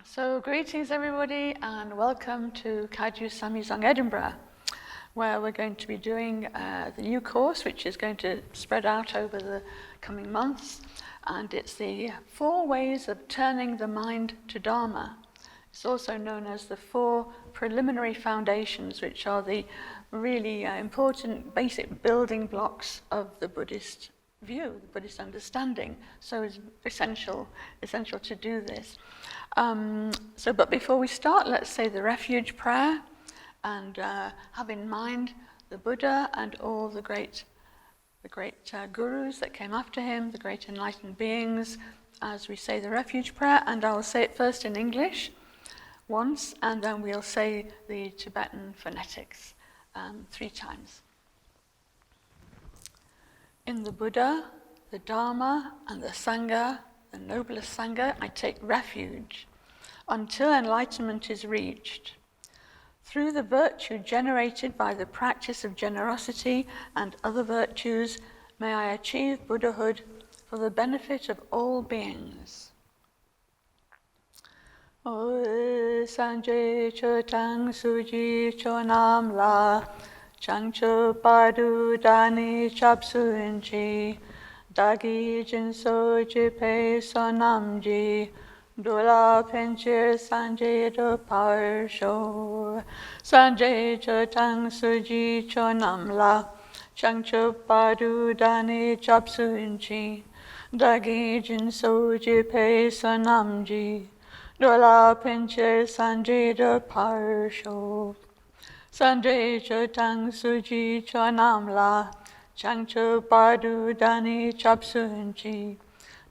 So greetings everybody and welcome to Kaiju Samyuzong Edinburgh, where we're going to be doing the new course, which is going to spread out over the coming months, and it's the 4 ways of turning the mind to Dharma. It's also known as the 4 preliminary foundations, which are the really important basic building blocks of the Buddhist view, the Buddhist understanding. So it's essential to do this. But before we start, let's say the refuge prayer and have in mind the Buddha and all the great gurus that came after him, the great enlightened beings, as we say the refuge prayer. And I'll say it first in English once, and then we'll say the Tibetan phonetics 3 times. In the Buddha, the Dharma, and the Sangha, the noblest Sangha, I take refuge until enlightenment is reached. Through the virtue generated by the practice of generosity and other virtues, may I achieve Buddhahood for the benefit of all beings. O Sanjay Chotang Suji Chonam La Changcho Padu Dani Chapsuinchi Dagi Jinso Jipe Sonamji Dula Penchir Sanjay Do Power Show Sanjay Chotang Suji Chonamla Changcho Padu Dani Chapsuinchi Dagi Jinso Jipe Sonamji Dula Penchir Sanjay Do Power Show Sanjay Chotang Suji Chonamla Changcho Padu Dani Chapsuinchi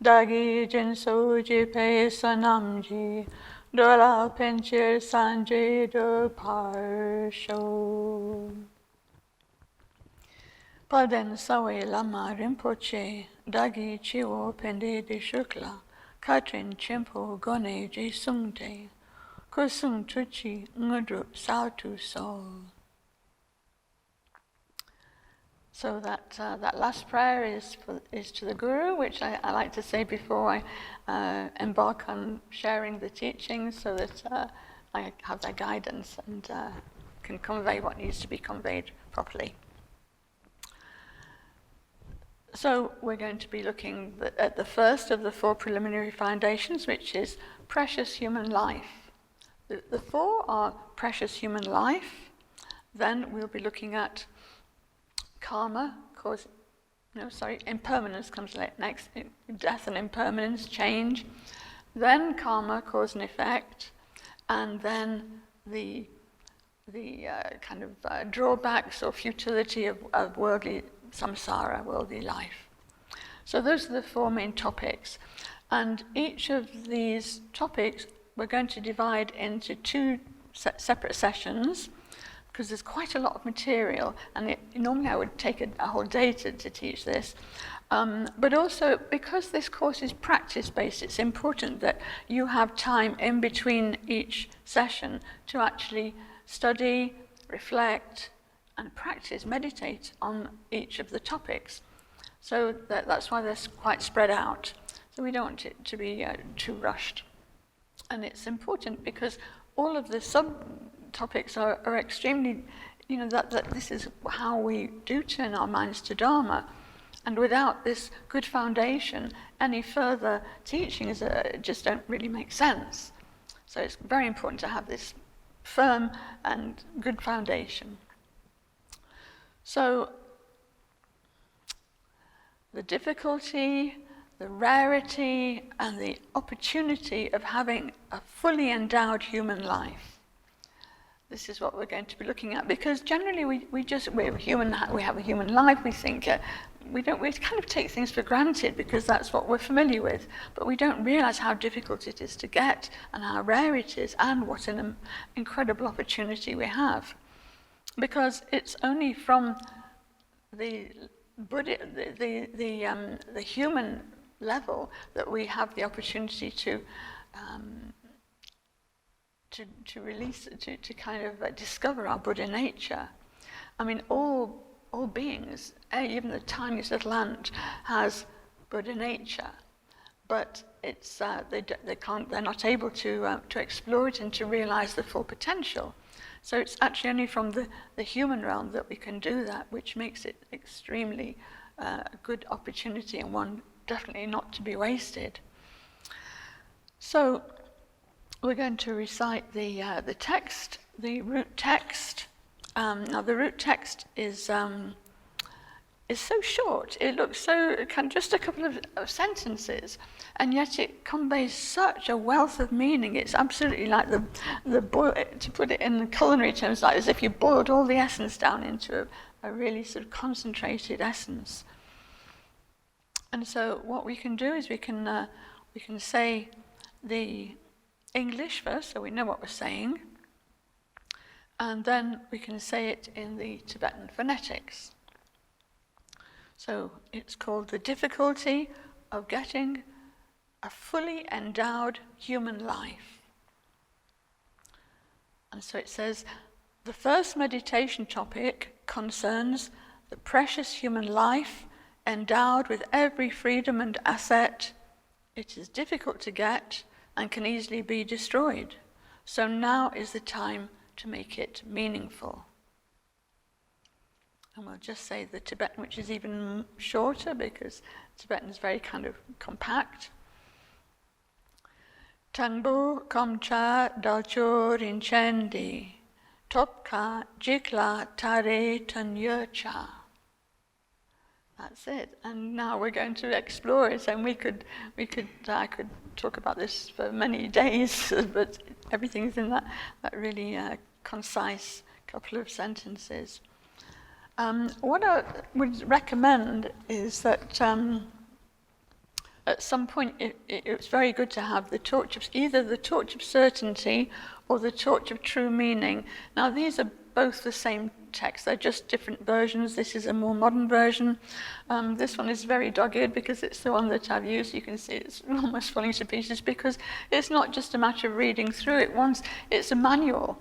Dagi Jinso Jipe Sanamji Dola Penchir Sanjay Do Parsho. Paden Sawe Lama Rinpoche Dagi Chiwo Pende de Shukla Katrin Chimpo Gone Je Sungte Kusung Tuchi Ngudrup Sautu So. So that last prayer is to the Guru, which I like to say before I embark on sharing the teachings, so that I have their guidance and can convey what needs to be conveyed properly. So we're going to be looking at the first of the 4 preliminary foundations, which is precious human life. The 4 are precious human life. Then we'll be looking at karma, impermanence comes next, death and impermanence, change. Then karma, cause and effect, and then the kind of drawbacks or futility of worldly samsara, worldly life. So those are the 4 main topics. And each of these topics we're going to divide into 2 separate sessions, because there's quite a lot of material, and normally I would take a whole day to teach this. But also, because this course is practice-based, it's important that you have time in between each session to actually study, reflect, and practice, meditate on each of the topics. So that's why they're quite spread out. So we don't want it to be too rushed. And it's important because all of the subtopics are extremely, that this is how we do turn our minds to Dharma. And without this good foundation, any further teachings just don't really make sense. So it's very important to have this firm and good foundation. So the difficulty, the rarity, and the opportunity of having a fully endowed human life. This is what we're going to be looking at, because generally we're human. We have a human life. We think we kind of take things for granted because that's what we're familiar with, but we don't realize how difficult it is to get and how rare it is, and what an incredible opportunity we have, because it's only from the human level that we have the opportunity to release, to kind of discover our Buddha nature. I mean, all beings, even the tiniest little ant, has Buddha nature. but they're not able to explore it and to realize the full potential. So it's actually only from the human realm that we can do that, which makes it extremely a good opportunity, and one definitely not to be wasted. So we're going to recite the text, the root text. Now the root text is so short. It looks so just a couple of sentences, and yet it conveys such a wealth of meaning. It's absolutely like the boil. To put it in culinary terms, like as if you boiled all the essence down into a really sort of concentrated essence. And so what we can do is we can say the English first, so we know what we're saying, and then we can say it in the Tibetan phonetics. So it's called The Difficulty of Getting a Fully Endowed Human Life. And so it says, the first meditation topic concerns the precious human life endowed with every freedom and asset. It is difficult to get and can easily be destroyed. So now is the time to make it meaningful. And we'll just say the Tibetan, which is even shorter because Tibetan is very kind of compact. Tangbo komcha dalcho rinchen topka jikla tare tanyurcha. That's it. And now we're going to explore it, and I could talk about this for many days, but everything's in that really concise couple of sentences. What I would recommend is that at some point it's very good to have the torch of either the torch of certainty or the torch of true meaning. Now these are both the same text, they're just different versions. This is a more modern version. This one is very dogged because it's the one that I've used. You can see it's almost falling to pieces because it's not just a matter of reading through it once, it's a manual.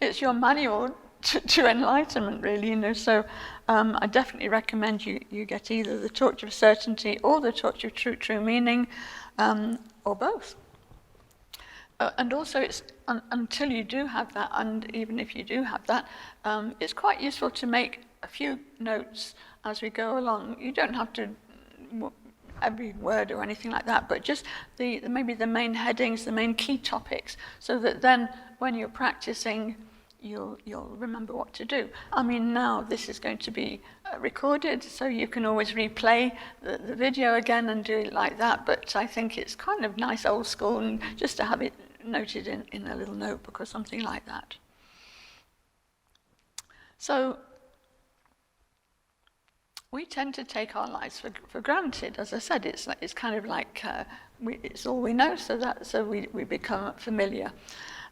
It's your manual to enlightenment, really, So I definitely recommend you get either the torch of certainty or the torch of true meaning, or both. And also, it's until you do have that, and even if you do have that, it's quite useful to make a few notes as we go along. You don't have to every word or anything like that, but just maybe the main headings, the main key topics, so that then when you're practicing, you'll remember what to do. I mean, now this is going to be recorded, so you can always replay the video again and do it like that, but I think it's kind of nice old school and just to have it noted in a little notebook or something like that. So we tend to take our lives for granted. As I said, it's kind of like it's all we know, so we become familiar.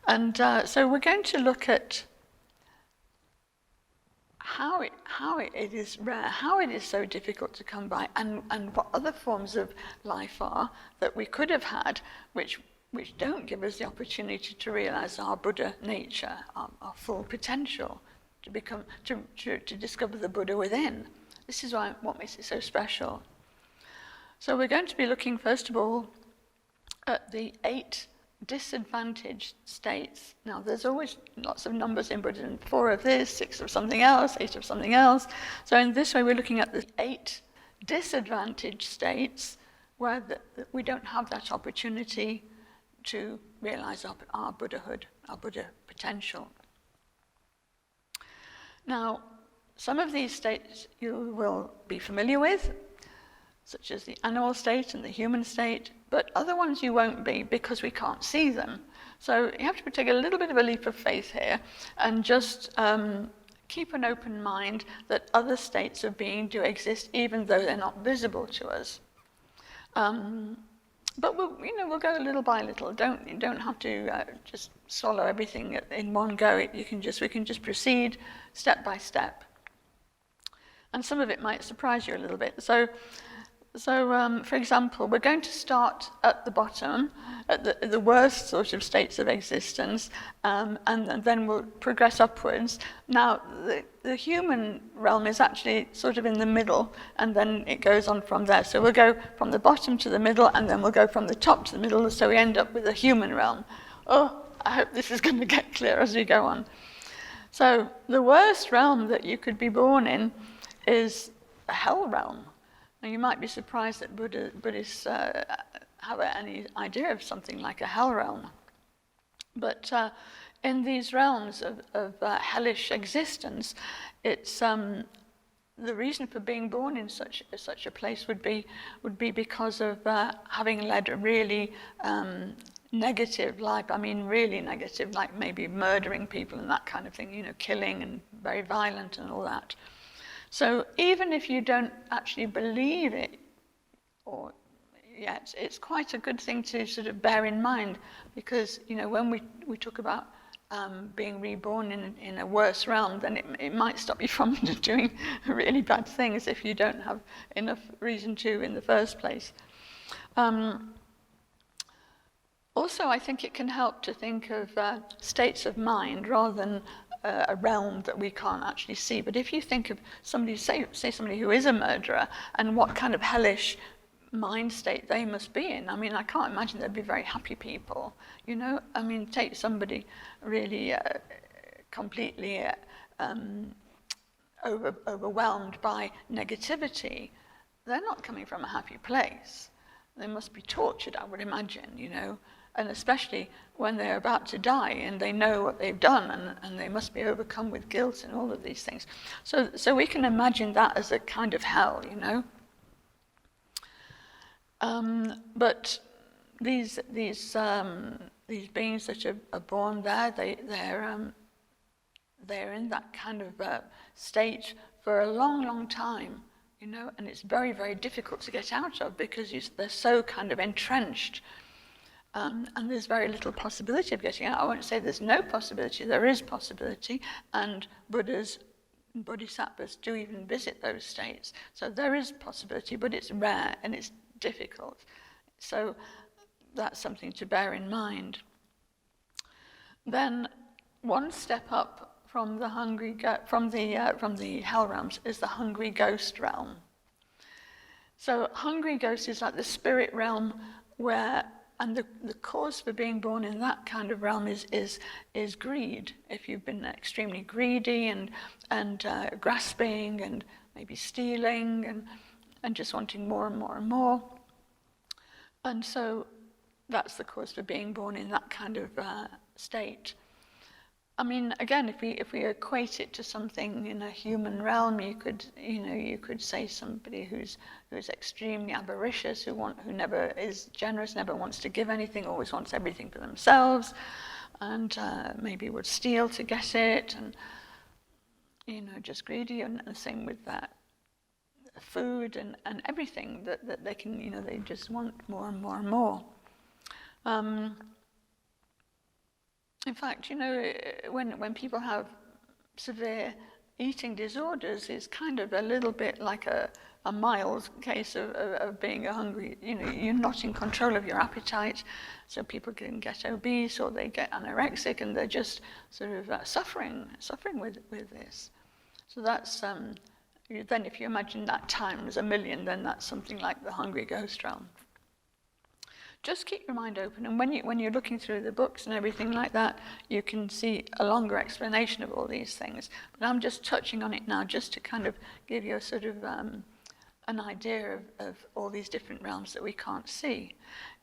And so we're going to look at how it is rare, how it is so difficult to come by, and what other forms of life are that we could have had, which don't give us the opportunity to realize our Buddha nature, our full potential, to discover the Buddha within. This is what makes it so special. So we're going to be looking first of all at the 8 disadvantaged states. Now there's always lots of numbers in Buddhism, 4 of this, 6 of something else, 8 of something else. So in this way we're looking at the 8 disadvantaged states where we don't have that opportunity to realize our Buddhahood, our Buddha potential. Now some of these states you will be familiar with, such as the animal state and the human state, but other ones you won't be because we can't see them. So you have to take a little bit of a leap of faith here and just keep an open mind that other states of being do exist even though they're not visible to us. But we'll go little by little. You don't have to just swallow everything in one go. We can just proceed step by step. And some of it might surprise you a little bit. So For example, we're going to start at the bottom, at the worst sort of states of existence, and then we'll progress upwards. Now, the human realm is actually sort of in the middle, and then it goes on from there. So we'll go from the bottom to the middle, and then we'll go from the top to the middle, so we end up with the human realm. Oh, I hope this is going to get clear as we go on. So the worst realm that you could be born in is a hell realm. Now, you might be surprised that Buddhists have any idea of something like a hell realm. But in these realms of hellish existence, it's the reason for being born in such a place would be because of having led a really negative life. I mean, really negative, like maybe murdering people and that kind of thing, killing and very violent and all that. So even if you don't actually believe it or yet, it's quite a good thing to sort of bear in mind, because when we talk about being reborn in a worse realm, then it might stop you from doing really bad things if you don't have enough reason to in the first place. Also, I think it can help to think of states of mind rather than a realm that we can't actually see. But if you think of somebody, say somebody who is a murderer, and what kind of hellish mind state they must be in. I mean, I can't imagine they'd be very happy people, I mean, take somebody really completely overwhelmed by negativity. They're not coming from a happy place. They must be tortured, I would imagine, and especially when they're about to die and they know what they've done, and they must be overcome with guilt and all of these things. So we can imagine that as a kind of hell, But these beings that are born there, they're in that kind of state for a long, long time, and it's very, very difficult to get out of, because they're so kind of entrenched. And there's very little possibility of getting out. I won't say there's no possibility, there is possibility, and Buddhas and Bodhisattvas do even visit those states. So there is possibility, but it's rare and it's difficult. So that's something to bear in mind. Then one step up from the from the hell realms is the hungry ghost realm. So hungry ghost is like the spirit realm and the cause for being born in that kind of realm is greed. If you've been extremely greedy and grasping and maybe stealing and just wanting more and more and more. And so that's the cause for being born in that kind of state. I mean, again, if we equate it to something in a human realm, you could say somebody who's extremely avaricious, who never is generous, never wants to give anything, always wants everything for themselves, and maybe would steal to get it, and just greedy. And the same with that food and everything that they can, they just want more and more and more. In fact, when people have severe eating disorders, it's kind of a little bit like a mild case of being a hungry, you're not in control of your appetite, so people can get obese or they get anorexic, and they're just sort of suffering with this. So that's, then if you imagine that times 1,000,000, then that's something like the hungry ghost realm. Just keep your mind open, and when you're looking through the books and everything like that, you can see a longer explanation of all these things. But I'm just touching on it now, just to kind of give you a sort of an idea of all these different realms that we can't see.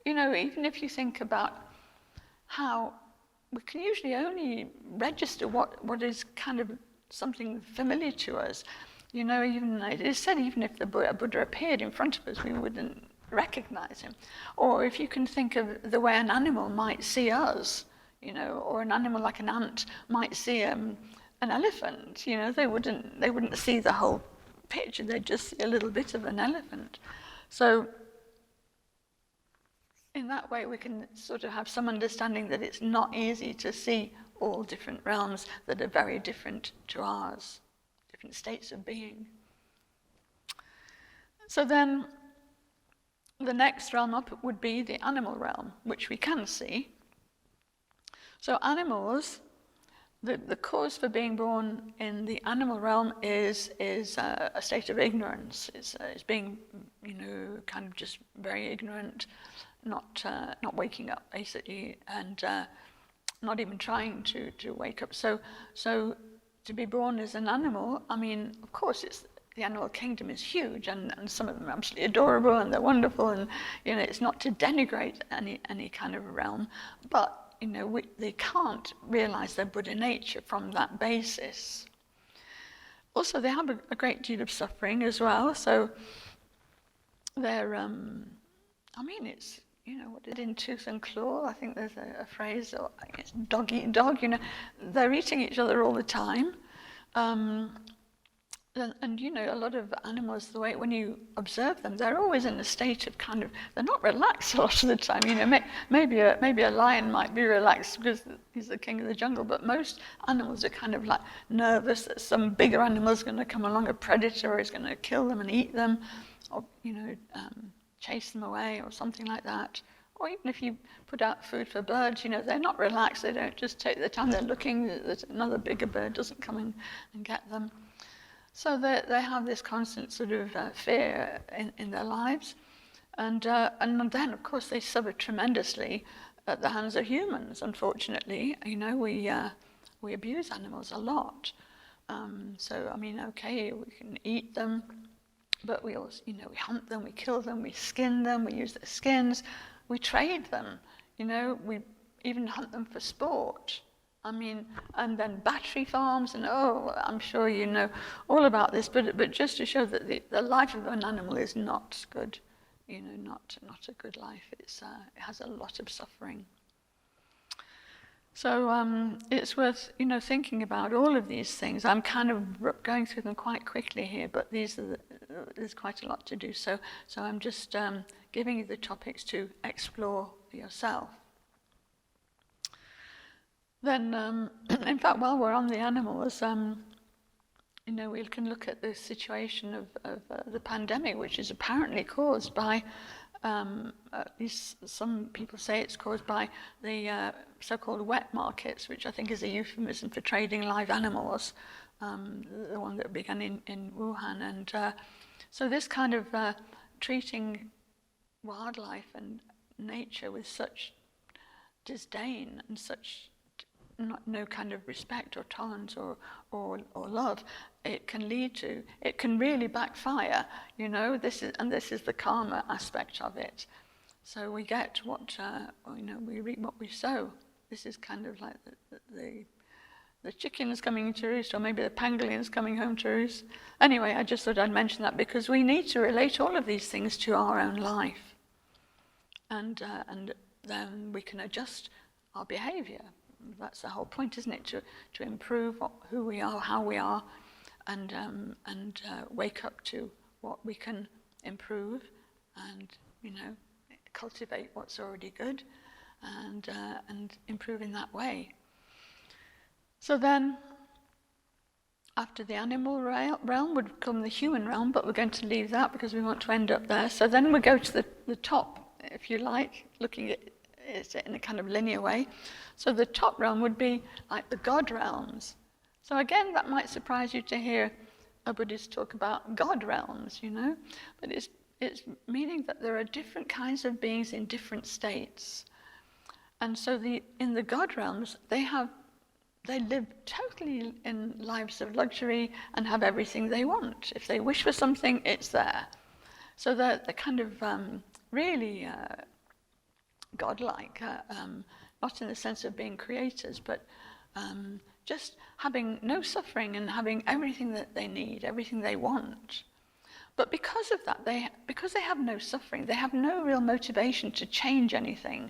Even if you think about how we can usually only register what is kind of something familiar to us. Even it is said, even if the Buddha appeared in front of us, we wouldn't recognize him. Or if you can think of the way an animal might see us, or an animal like an ant might see an elephant, they wouldn't see the whole picture, they'd just see a little bit of an elephant. So in that way we can sort of have some understanding that it's not easy to see all different realms that are very different to ours, different states of being. So then the next realm up would be the animal realm, which we can see. So animals, the cause for being born in the animal realm is a state of ignorance. It's being, kind of just very ignorant, not waking up basically, and not even trying to wake up. So to be born as an animal, I mean, of course, the animal kingdom is huge, and some of them are absolutely adorable and they're wonderful, and it's not to denigrate any kind of realm, but they can't realize their Buddha nature from that basis. Also, they have a great deal of suffering as well. So they're, it's what is in tooth and claw. I think there's a phrase, or I guess dog eat dog. They're eating each other all the time. And a lot of animals, the way when you observe them, they're always in a state of kind of, they're not relaxed a lot of the time. Maybe a lion might be relaxed because he's the king of the jungle, but most animals are kind of like nervous that some bigger animal is going to come along, a predator is going to kill them and eat them, or chase them away or something like that. Or even if you put out food for birds, they're not relaxed. They don't just take the time. They're looking that another bigger bird doesn't come in and get them. So they have this constant sort of fear in their lives. And then, of course, they suffer tremendously at the hands of humans, unfortunately. We abuse animals a lot. Okay, we can eat them, but we also, we hunt them, we kill them, we skin them, we use their skins, we trade them, we even hunt them for sport. And then battery farms, and I'm sure you know all about this, but just to show that the life of an animal is not good, not a good life. It has a lot of suffering. So it's worth, thinking about all of these things. I'm kind of going through them quite quickly here, but there's quite a lot to do. So I'm just giving you the topics to explore yourself. Then, in fact, while we're on the animals, we can look at the situation of the pandemic, which is apparently caused by, at least some people say it's caused by the so-called wet markets, which I think is a euphemism for trading live animals, the one that began in Wuhan. And so this kind of treating wildlife and nature with such disdain and such no kind of respect or tolerance or love, it can really backfire. This is the karma aspect of it. So we get what we reap what we sow. This is kind of like the chickens coming to roost, or maybe the pangolins coming home to roost. Anyway, I just thought I'd mention that because we need to relate all of these things to our own life, and then we can adjust our behavior. That's the whole point, isn't it? To improve who we are, how we are, and wake up to what we can improve, and cultivate what's already good, and improve in that way. So then, after the animal realm would come the human realm, but we're going to leave that because we want to end up there. So then we go to the top, if you like, looking at it in a kind of linear way. So the top realm would be like the God realms. So again, that might surprise you to hear a Buddhist talk about God realms, but it's meaning that there are different kinds of beings in different states. And so in the God realms, they live totally in lives of luxury and have everything they want. If they wish for something, it's there. So they're kind of really godlike, not in the sense of being creators, but just having no suffering and having everything that they need, everything they want. But because of that, because they have no suffering, they have no real motivation to change anything,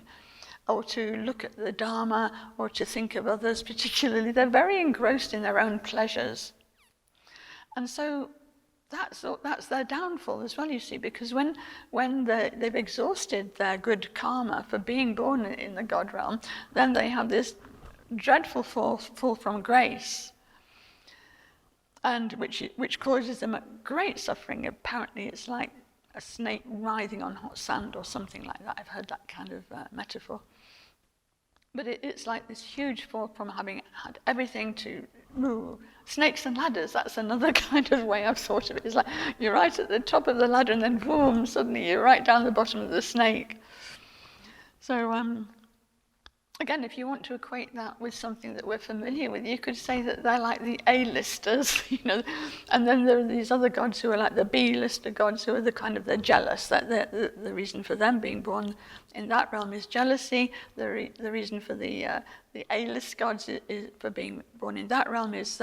or to look at the Dharma, or to think of others particularly. They're very engrossed in their own pleasures. And so that's their downfall as well, you see, because when they've exhausted their good karma for being born in the God realm, then they have this dreadful fall from grace, and which causes them great suffering. Apparently, it's like a snake writhing on hot sand or something like that. I've heard that kind of metaphor. But it's like this huge fall from having had everything to move. Snakes and ladders, that's another kind of way I've thought of it. It's like you're right at the top of the ladder and then boom, suddenly you're right down the bottom of the snake. So again, if you want to equate that with something that we're familiar with, you could say that they're like the A-listers, and then there are these other gods who are like the B-lister gods, who are the jealous. That the reason for them being born in that realm is jealousy. The reason for the A-list gods is for being born in that realm is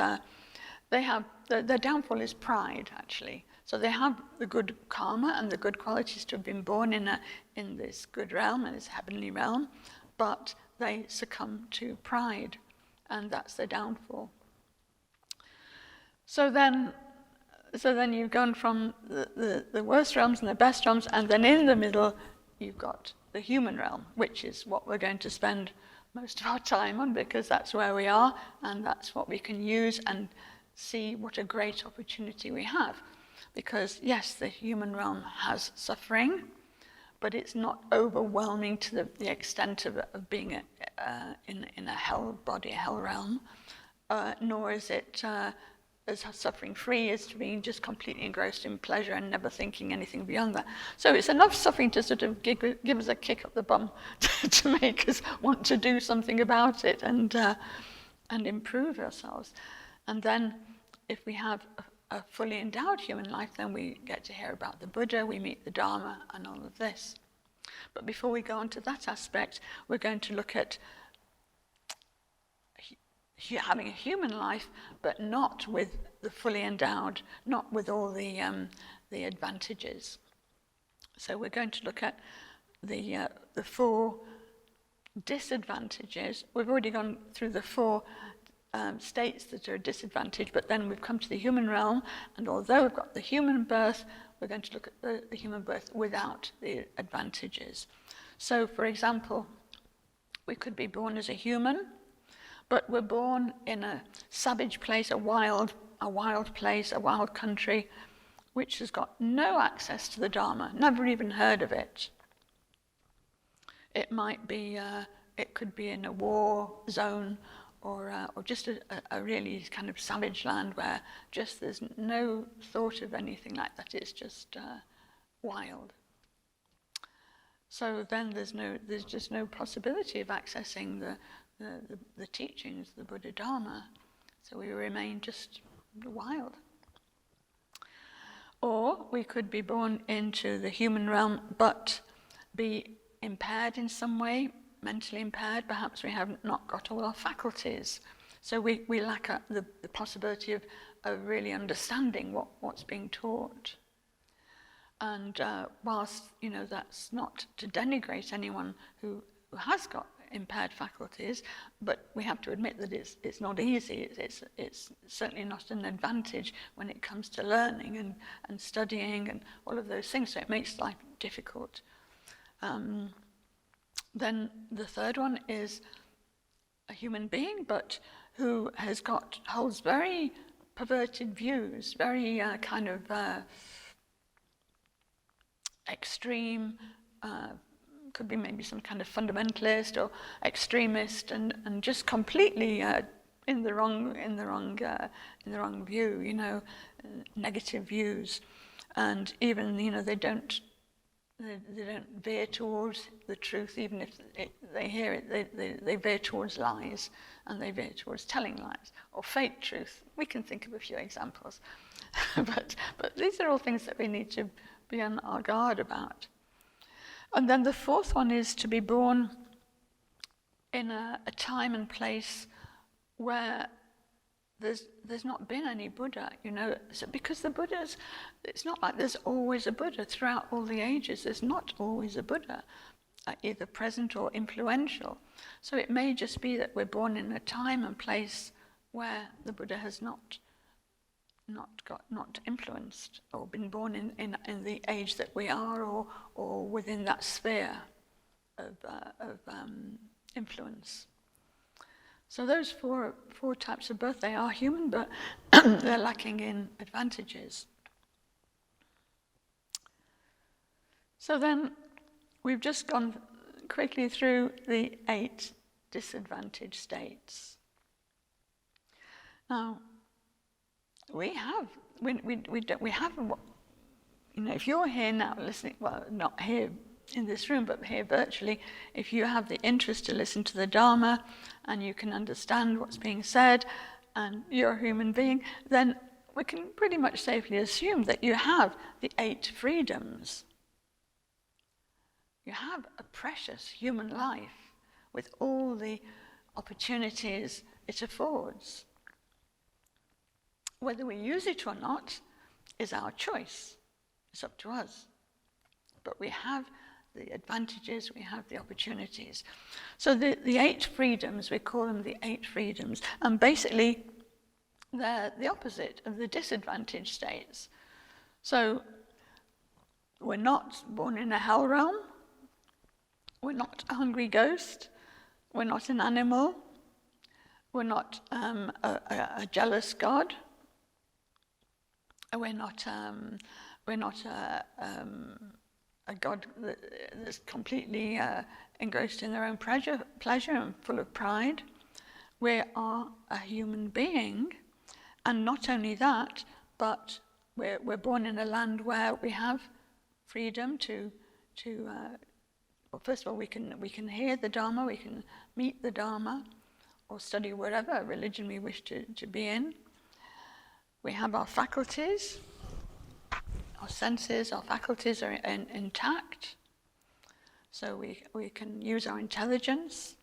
they have their downfall is pride, actually. So they have the good karma and the good qualities to have been born in this good realm, in this heavenly realm, but they succumb to pride, and that's their downfall. So then you've gone from the worst realms and the best realms, and then in the middle you've got the human realm, which is what we're going to spend most of our time on, because that's where we are, and that's what we can use and see what a great opportunity we have. Because yes, the human realm has suffering, but it's not overwhelming to the extent of being in a hell body, a hell realm, nor is it as suffering-free as to being just completely engrossed in pleasure and never thinking anything beyond that. So it's enough suffering to sort of give us a kick up the bum to make us want to do something about it and improve ourselves. And then if we have a fully endowed human life, then we get to hear about the Buddha, we meet the Dharma, and all of this. But before we go on to that aspect, we're going to look at having a human life, but not with the fully endowed, not with all the advantages. So we're going to look at the 4 disadvantages. We've already gone through the 4 states that are a disadvantage, but then we've come to the human realm, and although we've got the human birth, we're going to look at the human birth without the advantages. So, for example, we could be born as a human, but we're born in a savage place, a wild place, a wild country, which has got no access to the Dharma, never even heard of it. It might be, it could be in a war zone, or just a really kind of savage land where just there's no thought of anything like that. It's just wild. So then there's just no possibility of accessing the teachings, the Buddha Dharma. So we remain just wild. Or we could be born into the human realm, but be impaired in some way, mentally impaired. Perhaps we have not got all our faculties. So we lack the possibility of really understanding what's being taught. And whilst, that's not to denigrate anyone who has got impaired faculties, but we have to admit that it's not easy. It's certainly not an advantage when it comes to learning and studying and all of those things, so it makes life difficult. Then the third one is a human being, but who holds very perverted views, very extreme, could be maybe some kind of fundamentalist or extremist, and just completely in the wrong view, negative views, and even they don't veer towards the truth, even if they hear it. They veer towards lies, and they veer towards telling lies or fake truth. We can think of a few examples, but these are all things that we need to be on our guard about. And then the fourth one is to be born in a time and place where there's not been any Buddha, so because the Buddhas, it's not like there's always a Buddha throughout all the ages. There's not always a Buddha, either present or influential. So it may just be that we're born in a time and place where the Buddha has not influenced, or been born in the age that we are, or within that sphere of influence. So those four types of birth, they are human, but they're lacking in advantages. So then we've just gone quickly through the 8 disadvantaged states. Now, we have, if you're here now listening, well, not here in this room, but here virtually, if you have the interest to listen to the Dharma and you can understand what's being said and you're a human being, then we can pretty much safely assume that you have the 8 freedoms. You have a precious human life with all the opportunities it affords. Whether we use it or not is our choice. It's up to us. But we have the advantages, we have the opportunities. So the 8 freedoms, we call them the 8 freedoms, and basically they're the opposite of the disadvantaged states. So we're not born in a hell realm, we're not a hungry ghost, we're not an animal, we're not a jealous God, we're not a God that's completely engrossed in their own pleasure and full of pride. We are a human being, and not only that, but we're born in a land where we have freedom to well, first of all, we can hear the Dharma, we can meet the Dharma, or study whatever religion we wish to be in. We have our faculties. Our senses, our faculties are intact, so we can use our intelligence.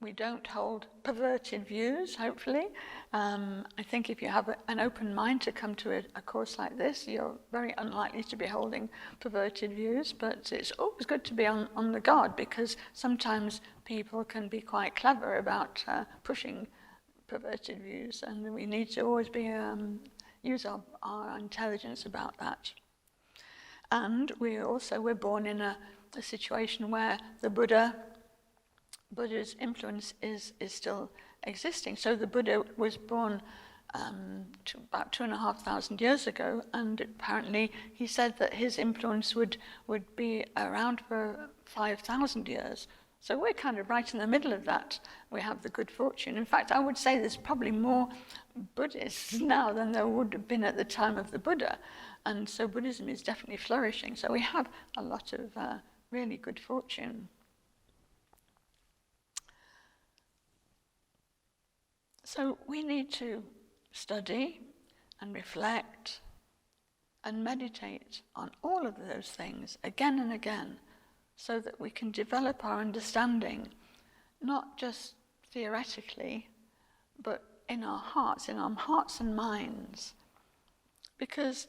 We don't hold perverted views, hopefully. I think if you have an open mind to come to a course like this, you're very unlikely to be holding perverted views, but it's always good to be on the guard, because sometimes people can be quite clever about pushing perverted views, and we need to always be use our intelligence about that. And we're born in a situation where the Buddha's influence is still existing. So the Buddha was born about 2,500 years ago, and apparently he said that his influence would be around for 5,000 years. So we're kind of right in the middle of that. We have the good fortune. In fact, I would say there's probably more Buddhists now than there would have been at the time of the Buddha. And so Buddhism is definitely flourishing. So we have a lot of really good fortune. So we need to study and reflect and meditate on all of those things again and again, so that we can develop our understanding, not just theoretically, but in our hearts and minds. Because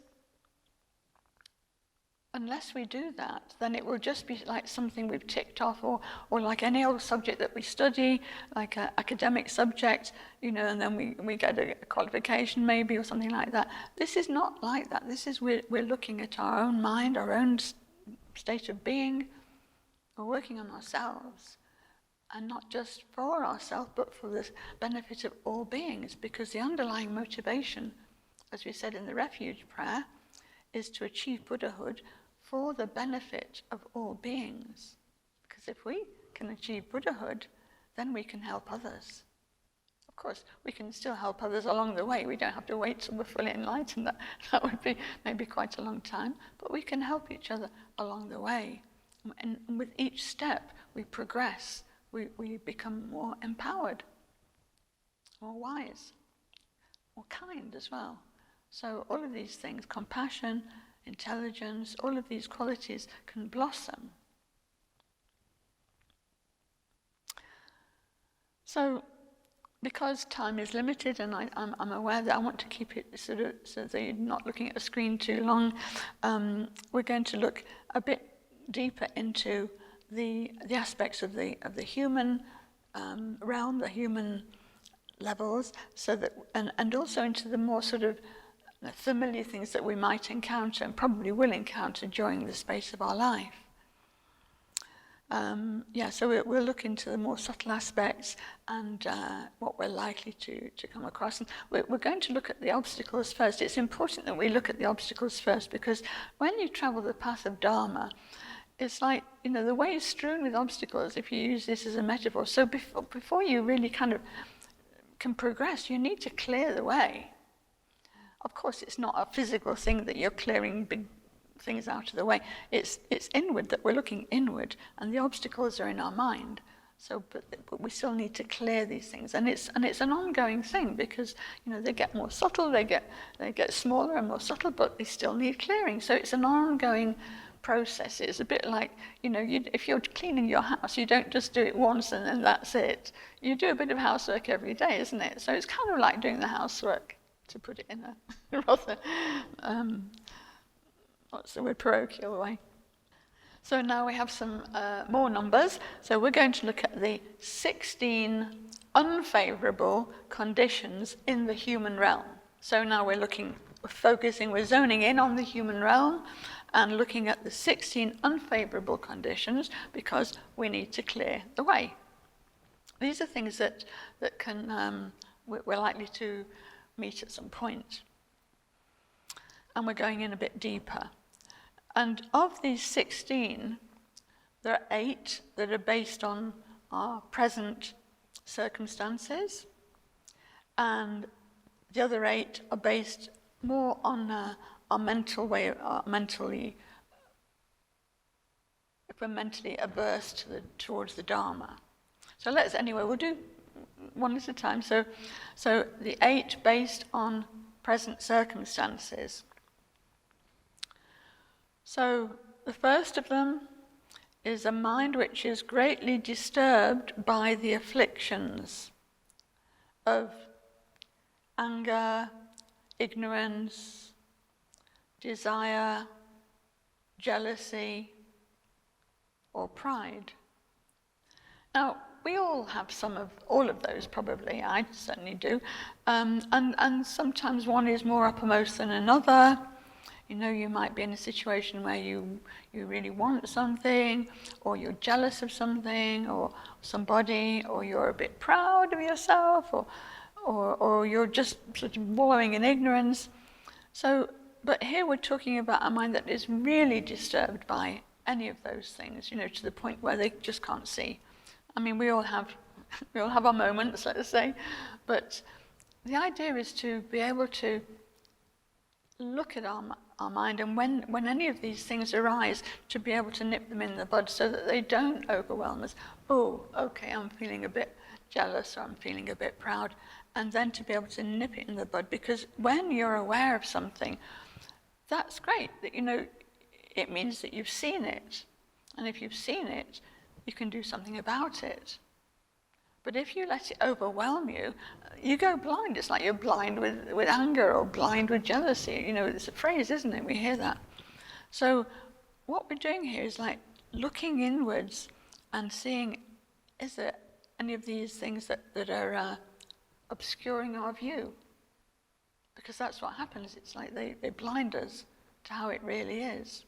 unless we do that, then it will just be like something we've ticked off, or like any old subject that we study, like an academic subject, and then we get a qualification maybe, or something like that. This is not like that. This is, we're looking at our own mind, our own state of being. We're working on ourselves, and not just for ourselves, but for the benefit of all beings, because the underlying motivation, as we said in the refuge prayer, is to achieve Buddhahood for the benefit of all beings. Because if we can achieve Buddhahood, then we can help others. Of course, we can still help others along the way. We don't have to wait till we're fully enlightened. That would be maybe quite a long time, but we can help each other along the way. And with each step, we progress, we become more empowered, more wise, more kind as well. So all of these things, compassion, intelligence, all of these qualities can blossom. So because time is limited, and I'm aware that I want to keep it sort of so that you're not looking at a screen too long, we're going to look a bit deeper into the aspects of the human realm, the human levels, so that and also into the more sort of familiar things that we might encounter and probably will encounter during the space of our life. So we'll look into the more subtle aspects and what we're likely to come across. And we're going to look at the obstacles first. It's important that we look at the obstacles first, because when you travel the path of Dharma, it's like, the way is strewn with obstacles, if you use this as a metaphor. So before you really kind of can progress, you need to clear the way. Of course, it's not a physical thing that you're clearing big things out of the way. It's inward, that we're looking inward, and the obstacles are in our mind. So, but we still need to clear these things, and it's an ongoing thing, because they get more subtle, they get smaller and more subtle, but they still need clearing. So it's an ongoing process. It's a bit like if you're cleaning your house, you don't just do it once and then that's it. You do a bit of housework every day, isn't it? So it's kind of like doing the housework, to put it in a rather what's the word, parochial way. So now we have some more numbers. So we're going to look at the 16 unfavorable conditions in the human realm. So now we're zoning in on the human realm and looking at the 16 unfavorable conditions, because we need to clear the way. These are things that can we're likely to meet at some point. And we're going in a bit deeper. And of these 16, there are 8 that are based on our present circumstances, and the other 8 are based more on our mental way, if we're mentally averse towards the Dharma. So we'll do one at a time. So the 8 based on present circumstances. So the first of them is a mind which is greatly disturbed by the afflictions of anger, ignorance, desire, jealousy, or pride. Now, we all have some of all of those, probably. I certainly do. And sometimes one is more uppermost than another. You might be in a situation where you really want something, or you're jealous of something, or somebody, or you're a bit proud of yourself, or you're just sort of wallowing in ignorance. So, but here we're talking about a mind that is really disturbed by any of those things, to the point where they just can't see. I mean, we all have our moments, let's say, but the idea is to be able to look at our mind, and when any of these things arise, to be able to nip them in the bud so that they don't overwhelm us. Oh, okay, I'm feeling a bit jealous, or I'm feeling a bit proud, and then to be able to nip it in the bud, because when you're aware of something, that's great, that it means that you've seen it, and if you've seen it, you can do something about it. But if you let it overwhelm you, you go blind. It's like you're blind with anger, or blind with jealousy. It's a phrase, isn't it? We hear that. So what we're doing here is like looking inwards and seeing, is there any of these things that are obscuring our view? Because that's what happens. It's like they blind us to how it really is.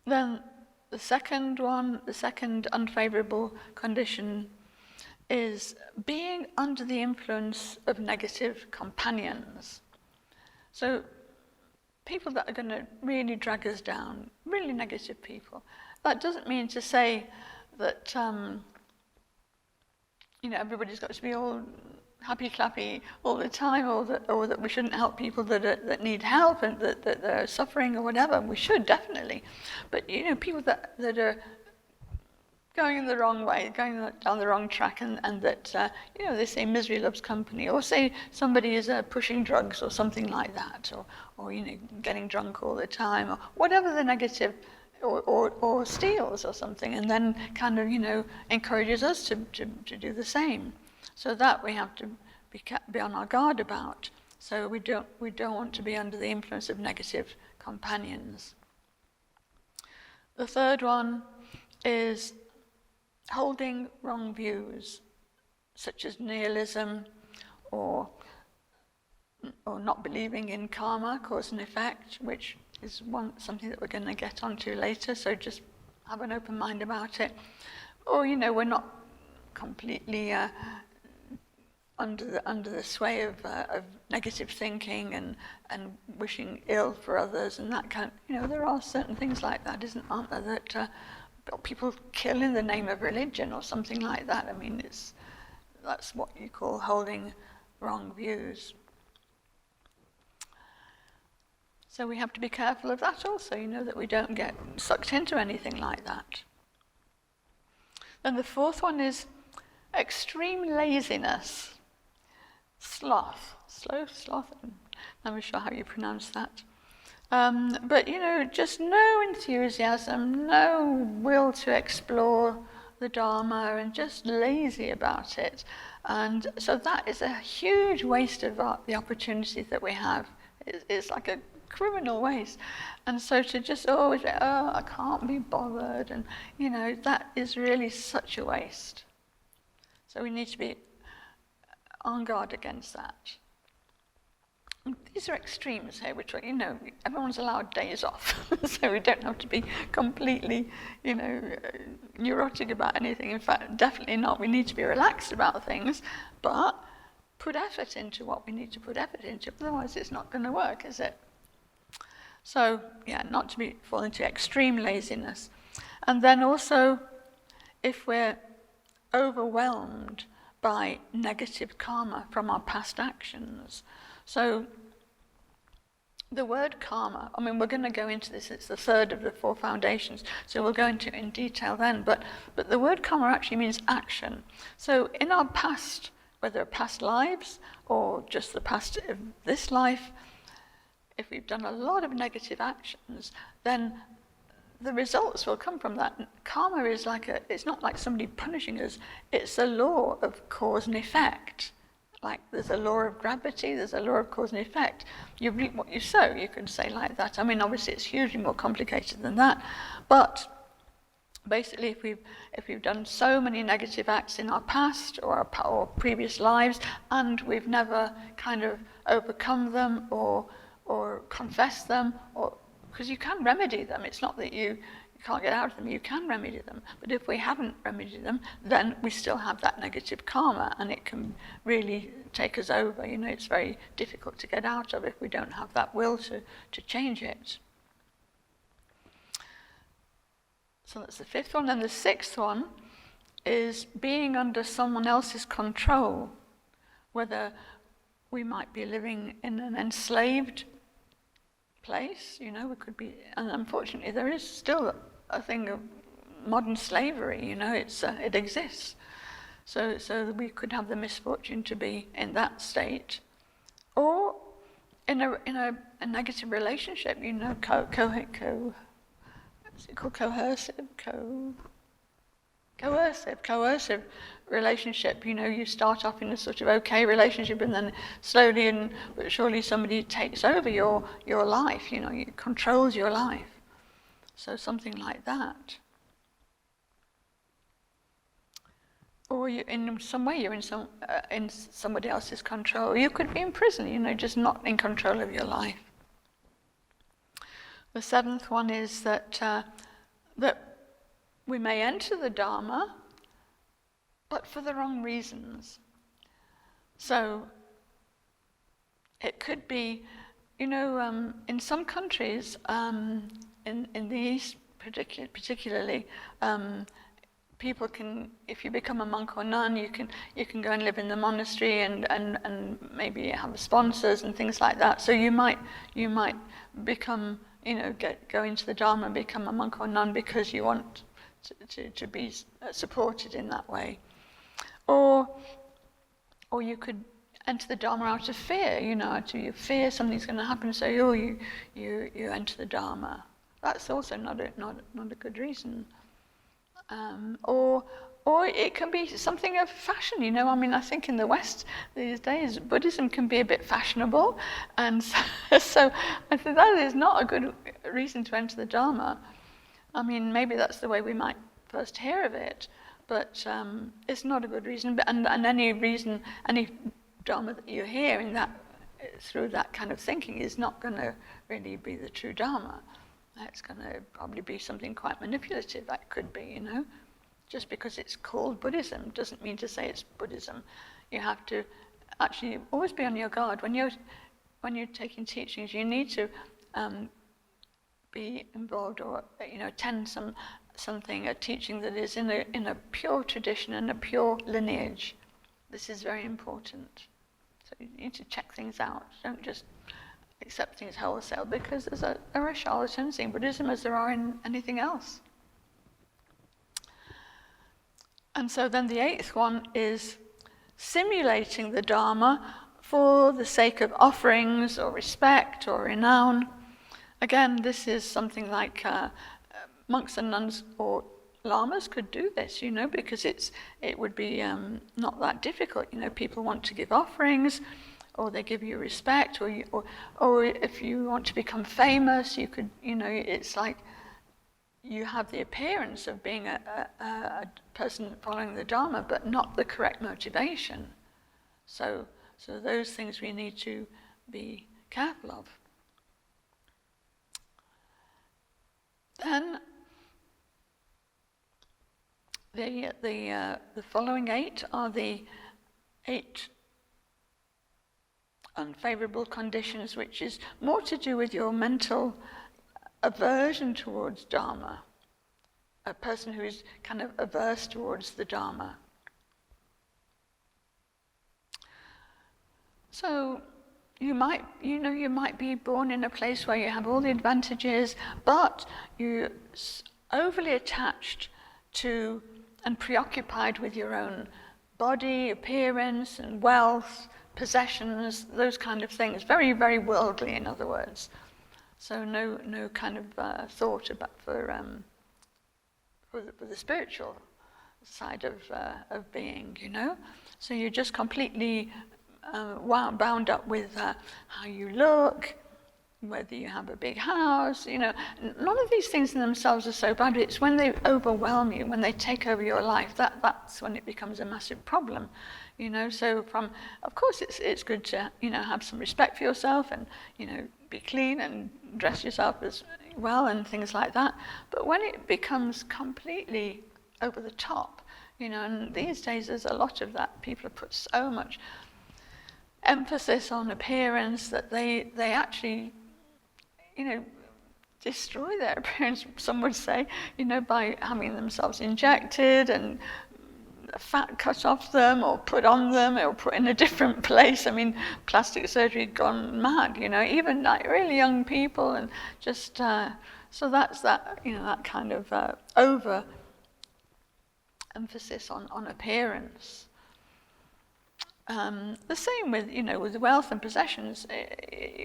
Then the second unfavorable condition is being under the influence of negative companions. So people that are going to really drag us down, really negative people. That doesn't mean to say that everybody's got to be all happy clappy all the time, or that we shouldn't help people that need help and that are suffering or whatever. We should, definitely. But people that are going in the wrong way, going down the wrong track, and that they say misery loves company, or say somebody is pushing drugs or something like that, or getting drunk all the time, or whatever the negative, or steals or something, and then kind of encourages us to do the same. So that we have to be on our guard about. So we don't want to be under the influence of negative companions. The third one is holding wrong views, such as nihilism, or not believing in karma, cause and effect, which is something that we're going to get onto later. So just have an open mind about it. Or, we're not completely under the sway of negative thinking and wishing ill for others and that kind of, there are certain things like that, aren't there, that people kill in the name of religion or something like that. I mean, that's what you call holding wrong views. So we have to be careful of that also, that we don't get sucked into anything like that. Then the fourth one is extreme laziness. Sloth. I'm not sure how you pronounce that. But, just no enthusiasm, no will to explore the Dharma, and just lazy about it. And so that is a huge waste of the opportunities that we have. It's like a criminal waste. And so to just always say, I can't be bothered, and, that is really such a waste. So we need to be on guard against that. These are extremes here, which are, everyone's allowed days off, so we don't have to be completely, neurotic about anything. In fact, definitely not. We need to be relaxed about things, but put effort into what we need to put effort into. Otherwise, it's not going to work, is it? So, not to fall into extreme laziness. And then also, if we're overwhelmed by negative karma from our past actions. So the word karma, we're going to go into this, it's the third of the four foundations, so we'll go into it in detail then, but the word karma actually means action. So in our past, whether past lives or just the past of this life, if we've done a lot of negative actions, then the results will come from that. Karma is it's not like somebody punishing us, it's a law of cause and effect. Like there's a law of gravity, there's a law of cause and effect. You reap what you sow, you can say like that. Obviously it's hugely more complicated than that, but basically if we've done so many negative acts in our past or previous lives, and we've never kind of overcome them or confessed them, because you can remedy them. It's not that you can't get out of them, you can remedy them. But if we haven't remedied them, then we still have that negative karma, and it can really take us over. It's very difficult to get out of if we don't have that will to change it. So that's the fifth one. And the sixth one is being under someone else's control, whether we might be living in an enslaved place, we could be, and unfortunately there is still a thing of modern slavery, it exists. So we could have the misfortune to be in that state, or in a negative relationship, coercive relationship. You start off in a sort of okay relationship, and then slowly but surely somebody takes over your life, controls your life. So something like that. Or in some way you're in somebody else's control. You could be in prison, just not in control of your life. The seventh one is that we may enter the Dharma, but for the wrong reasons. So it could be, in some countries, in the East particularly, people can, if you become a monk or nun, you can go and live in the monastery and maybe have sponsors and things like that. So you might become, go into the Dharma and become a monk or nun because you want to be supported in that way. Or you could enter the Dharma out of fear, you fear something's going to happen, so you enter the Dharma. That's also not a good reason. Or it can be something of fashion, I think in the West these days, Buddhism can be a bit fashionable, and so I think that is not a good reason to enter the Dharma. Maybe that's the way we might first hear of it, but it's not a good reason. And any reason, any Dharma that you hear through that kind of thinking is not going to really be the true Dharma. That's going to probably be something quite manipulative. That could be, Just because it's called Buddhism doesn't mean to say it's Buddhism. You have to actually always be on your guard. When you're taking teachings, you need to be involved or attend a teaching that is in a pure tradition and a pure lineage. This is very important. So you need to check things out. Don't just accept things wholesale, because there are charlatans in Buddhism as there are in anything else. And so then the 8th one is simulating the Dharma for the sake of offerings or respect or renown. Again, this is something like monks and nuns or lamas could do this, because it would be not that difficult. People want to give offerings, or they give you respect, or if you want to become famous, you could, it's like you have the appearance of being a person following the Dharma, but not the correct motivation. So those things we need to be careful of. Then the following 8 are the 8 unfavorable conditions, which is more to do with your mental aversion towards Dharma. A person who is kind of averse towards the Dharma. So you might be born in a place where you have all the advantages, but you're overly attached to and preoccupied with your own body, appearance, and wealth, possessions, those kind of things. Very, very worldly, in other words. So no kind of thought about for the spiritual side of being, So you're just completely bound up with how you look, whether you have a big house, None of these things in themselves are so bad. It's when they overwhelm you, when they take over your life, that's when it becomes a massive problem, So of course, it's good to, have some respect for yourself and, be clean and dress yourself as well and things like that. But when it becomes completely over the top, and these days there's a lot of that. People have put so much emphasis on appearance that they actually, destroy their appearance, some would say, by having themselves injected and fat cut off them or put on them or put in a different place. I mean, plastic surgery gone mad, even like really young people, and just so that's that, that kind of over emphasis on appearance. The same with, with wealth and possessions.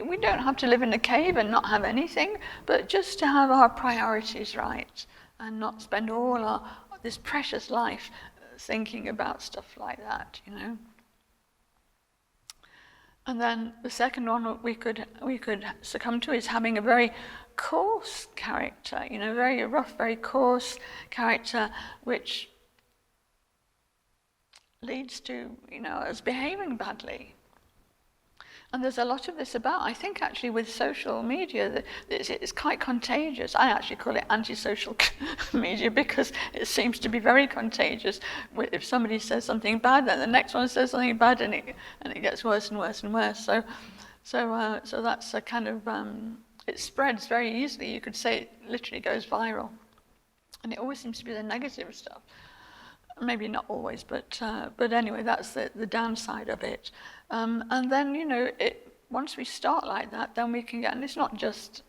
We don't have to live in a cave and not have anything, but just to have our priorities right and not spend all this precious life thinking about stuff like that, And then the second one we could succumb to is having a very coarse character, very rough, very coarse character, which leads to, us behaving badly. And there's a lot of this about, I think actually with social media, that it's quite contagious. I actually call it antisocial media because it seems to be very contagious. If somebody says something bad, then the next one says something bad, and it gets worse and worse and worse. So that's a kind of, it spreads very easily. You could say it literally goes viral. And it always seems to be the negative stuff. Maybe not always, but anyway, that's the downside of it. And then, once we start like that, then we can get, and it's not just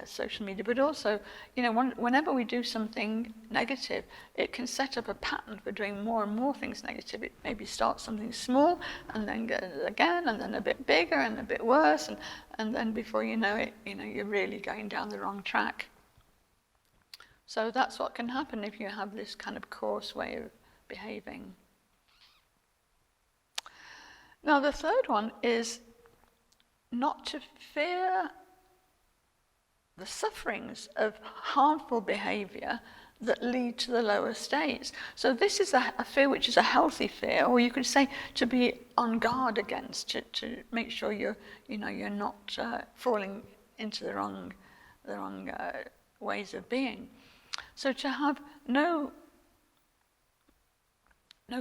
social media, but also, whenever we do something negative, it can set up a pattern for doing more and more things negative. It maybe starts something small, and then goes again, and then a bit bigger, and a bit worse, and then before you know it, you're really going down the wrong track. So that's what can happen if you have this kind of coarse way of behaving. Now the third one is not to fear the sufferings of harmful behavior that lead to the lower states. So this is a fear which is a healthy fear, or you could say to be on guard against, to make sure you're not falling into the wrong ways of being. So to have no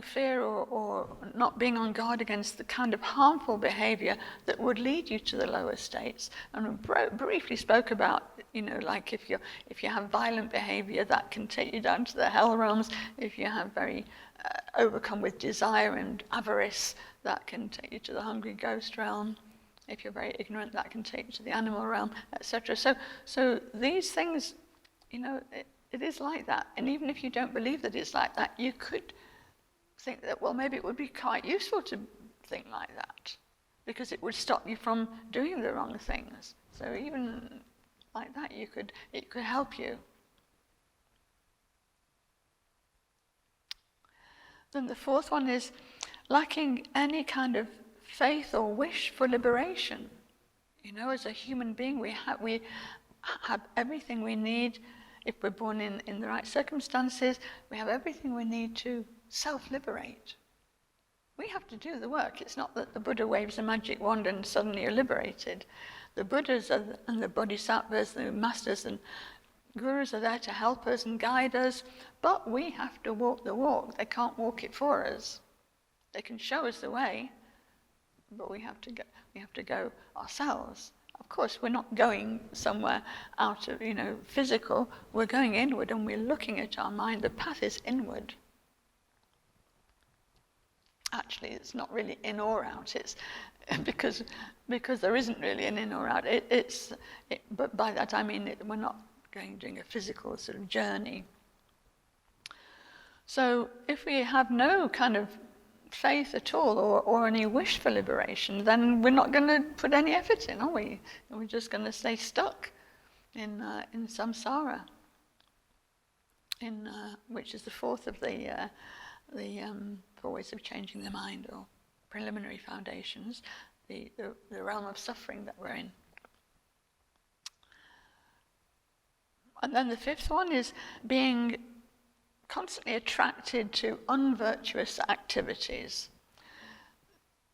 fear or not being on guard against the kind of harmful behavior that would lead you to the lower states. And we briefly spoke about, like if you have violent behavior, that can take you down to the hell realms. If you have very overcome with desire and avarice, that can take you to the hungry ghost realm. If you're very ignorant, that can take you to the animal realm, etc. So these things, it is like that. And even if you don't believe that it's like that, you could think that, well, maybe it would be quite useful to think like that, because it would stop you from doing the wrong things. So even like that, it could help you. Then the fourth one is lacking any kind of faith or wish for liberation. As a human being, we have everything we need. If we're born in the right circumstances, we have everything we need to self-liberate. We have to do the work. It's not that the Buddha waves a magic wand and suddenly you're liberated. The Buddhas and the Bodhisattvas, the masters and gurus are there to help us and guide us, but we have to walk the walk. They can't walk it for us. They can show us the way, but we have to go ourselves. Of course, we're not going somewhere out of, physical. We're going inward and we're looking at our mind. The path is inward. Actually, it's not really in or out. It's because there isn't really an in or out. But by that I mean we're not doing a physical sort of journey. So if we have no kind of faith at all or any wish for liberation, then we're not going to put any effort in, are we? We're just going to stay stuck in samsara, which is the fourth of the 4 ways of changing the mind, or preliminary foundations, the realm of suffering that we're in. And then the fifth one is being constantly attracted to unvirtuous activities,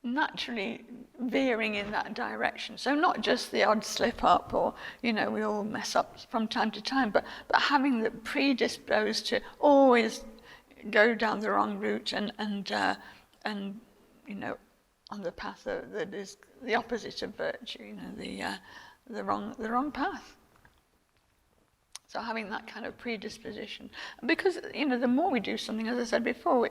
naturally veering in that direction. So not just the odd slip up, or we all mess up from time to time, but having the predisposed to always go down the wrong route and on the path that is the opposite of virtue, the wrong path. So having that kind of predisposition, because the more we do something, as I said before,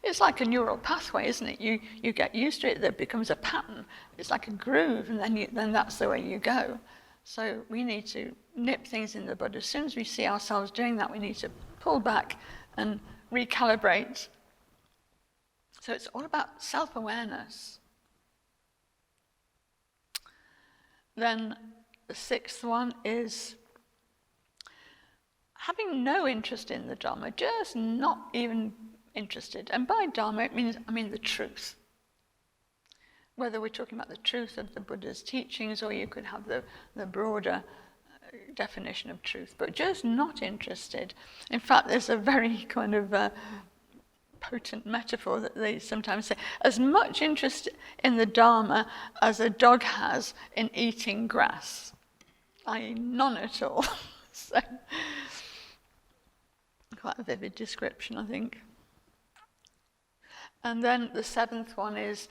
it's like a neural pathway, isn't it? You get used to it, that becomes a pattern. It's like a groove, and then that's the way you go. So we need to nip things in the bud. As soon as we see ourselves doing that, we need to pull back and recalibrate. So it's all about self-awareness. Then the sixth one is having no interest in the Dharma, just not even interested. And by Dharma, I mean the truth. Whether we're talking about the truth of the Buddha's teachings, or you could have the broader definition of truth, but just not interested. In fact, there's a very kind of potent metaphor that they sometimes say: as much interest in the Dharma as a dog has in eating grass, i.e. none at all. So, quite a vivid description, I think. And then the seventh one is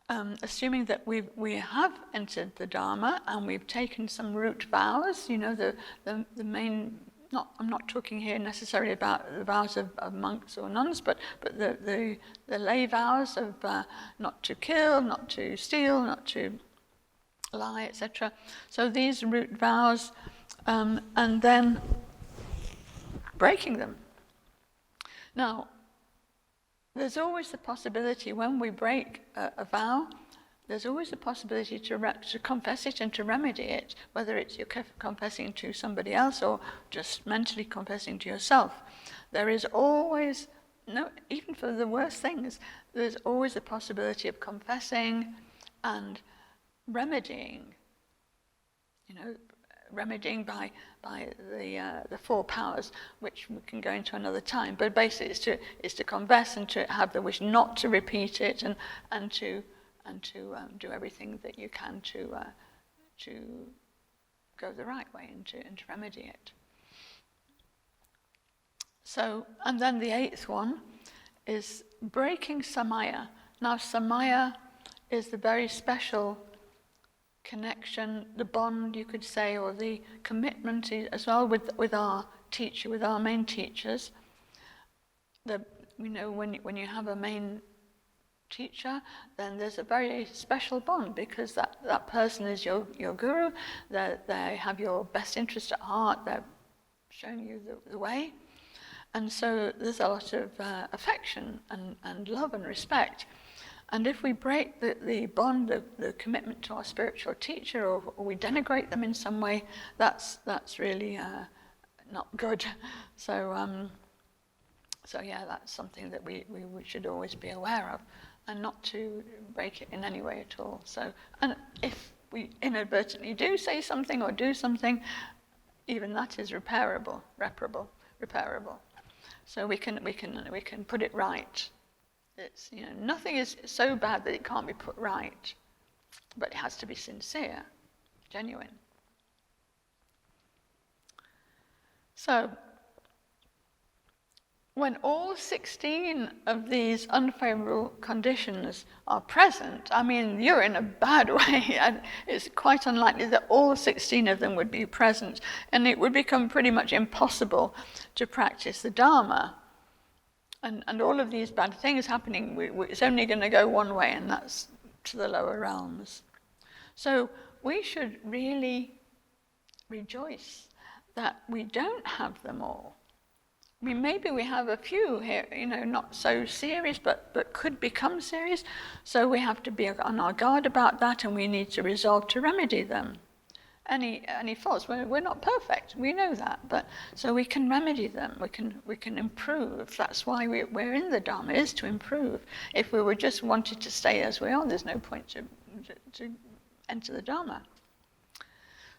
assuming that we have entered the Dharma and we've taken some root vows, the main, I'm not talking here necessarily about the vows of monks or nuns, but the lay vows of not to kill, not to steal, not to lie, etc. So these root vows, and then breaking them. Now, there's always the possibility when we break a vow, there's always the possibility to confess it and to remedy it, whether it's you're confessing to somebody else or just mentally confessing to yourself. There is always, even for the worst things, there's always the possibility of confessing and remedying, remedying by the 4 powers, which we can go into another time. But basically, it's to confess and to have the wish not to repeat it, and to do everything that you can to go the right way and to remedy it. So, and then the 8th one is breaking samaya. Now, samaya is the very special connection, the bond, you could say, or the commitment as well with our teacher, with our main teachers. When you have a main teacher, then there's a very special bond, because that person is your guru. They have your best interest at heart. They're showing you the way. And so there's a lot of affection and love and respect. And if we break the bond, the commitment to our spiritual teacher, or we denigrate them in some way, that's really not good. So yeah, that's something that we should always be aware of, and not to break it in any way at all. So, and if we inadvertently do say something or do something, even that is reparable. So we can put it right. It's, nothing is so bad that it can't be put right, but it has to be sincere, genuine. So, when all 16 of these unfavorable conditions are present, I mean, you're in a bad way, and it's quite unlikely that all 16 of them would be present, and it would become pretty much impossible to practice the Dharma. And all of these bad things happening, it's only going to go one way, and that's to the lower realms. So we should really rejoice that we don't have them all. I mean, maybe we have a few here, not so serious, but could become serious. So we have to be on our guard about that, and we need to resolve to remedy them. Any faults, we're not perfect, we know that, but so we can remedy them, we can improve. That's why we're in the Dharma, is to improve. If we were just wanted to stay as we are, there's no point to enter the Dharma.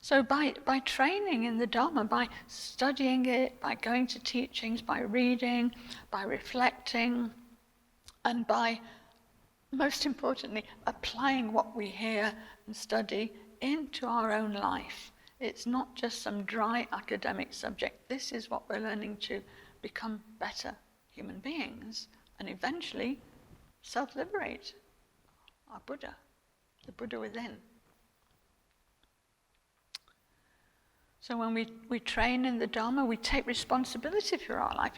So by training in the Dharma, by studying it, by going to teachings, by reading, by reflecting, and by, most importantly, applying what we hear and study into our own life. It's not just some dry academic subject. This is what we're learning to become better human beings and eventually self-liberate our Buddha, the Buddha within. So when we train in the Dharma, we take responsibility for our life.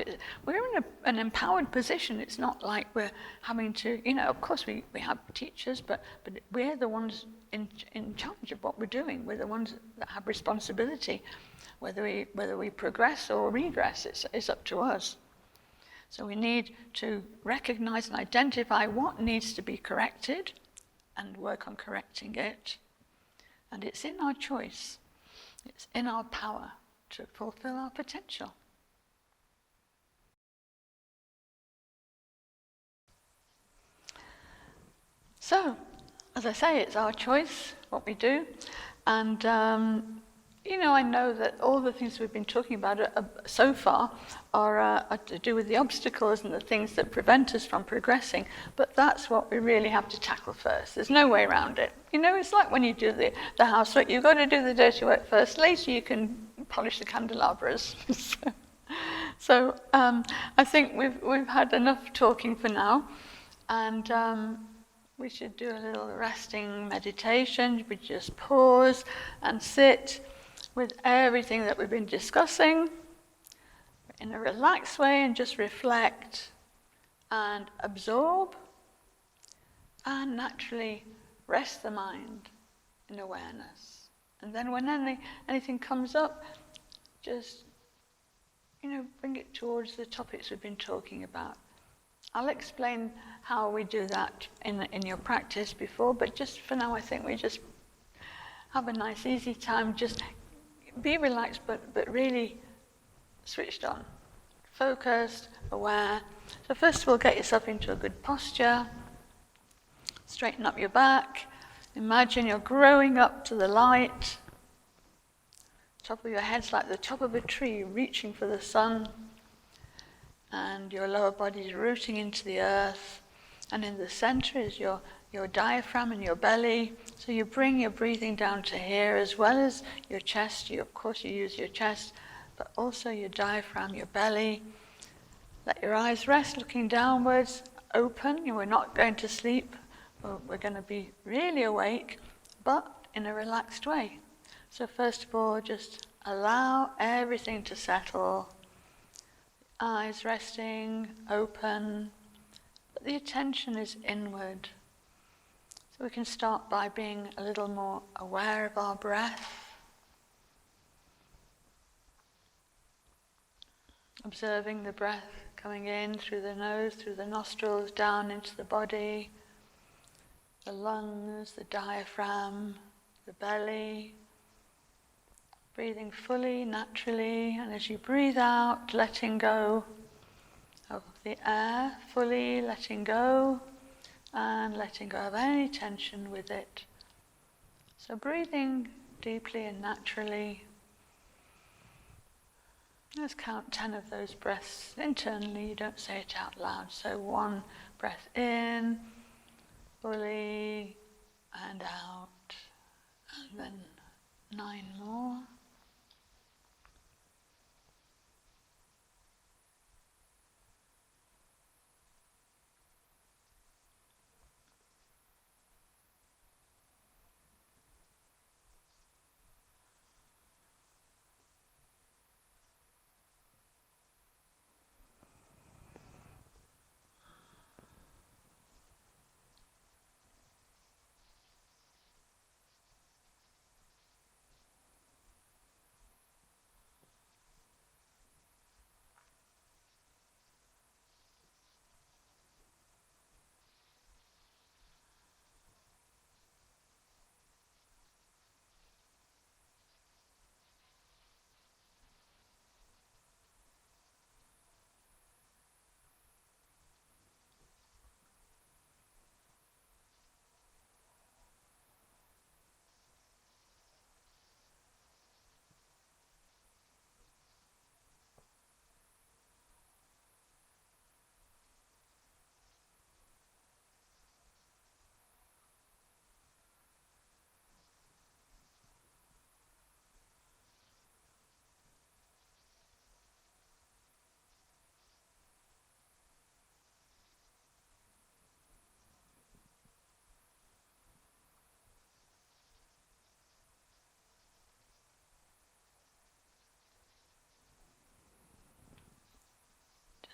We're in an empowered position. It's not like we're having to, of course we have teachers, but we're the ones in charge of what we're doing. We're the ones that have responsibility. Whether we progress or regress, it's up to us. So we need to recognize and identify what needs to be corrected and work on correcting it. And it's in our choice. It's in our power to fulfill our potential. So, as I say, it's our choice what we do. And, I know that all the things we've been talking about so far are to do with the obstacles and the things that prevent us from progressing. But that's what we really have to tackle first. There's no way around it. It's like when you do the housework. You've got to do the dirty work first. Later you can polish the candelabras. So I think we've had enough talking for now. And we should do a little resting meditation. We just pause and sit with everything that we've been discussing in a relaxed way, and just reflect and absorb and naturally rest the mind in awareness. And then when anything comes up, just bring it towards the topics we've been talking about. I'll explain how we do that in your practice before, but just for now I think we just have a nice easy time. Just be relaxed, but really switched on, focused, aware. So first of all, get yourself into a good posture. Straighten up your back. Imagine you're growing up to the light. Top of your head's like the top of a tree, reaching for the sun. And your lower body's rooting into the earth. And in the center is your your diaphragm and your belly. So you bring your breathing down to here as well as your chest. Of course you use your chest, but also your diaphragm, your belly. Let your eyes rest looking downwards, open. We're not going to sleep. We're going to be really awake, but in a relaxed way. So first of all, just allow everything to settle. Eyes resting, open, but the attention is inward. So we can start by being a little more aware of our breath. Observing the breath coming in through the nose, through the nostrils, down into the body, the lungs, the diaphragm, the belly. Breathing fully, naturally, and as you breathe out, letting go of the air, fully letting go, and letting go of any tension with it. So breathing deeply and naturally. Let's count 10 of those breaths internally, you don't say it out loud. So 1 breath in, fully, and out, and then 9 more.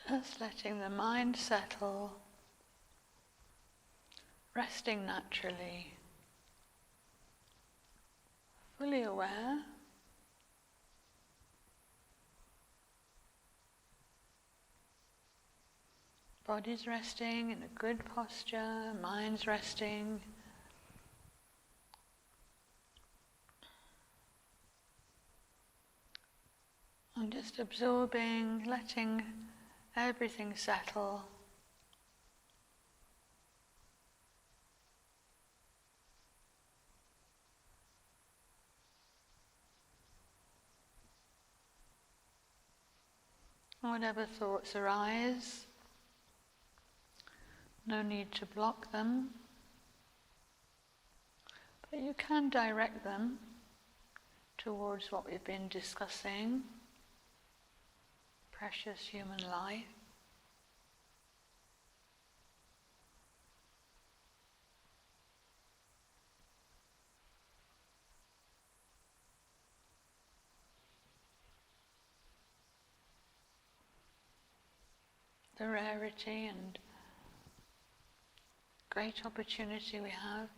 Just letting the mind settle, resting naturally, fully aware. Body's resting in a good posture, mind's resting. And just absorbing, letting everything settle. Whatever thoughts arise, no need to block them, but you can direct them towards what we've been discussing, precious human life. The rarity and great opportunity we have.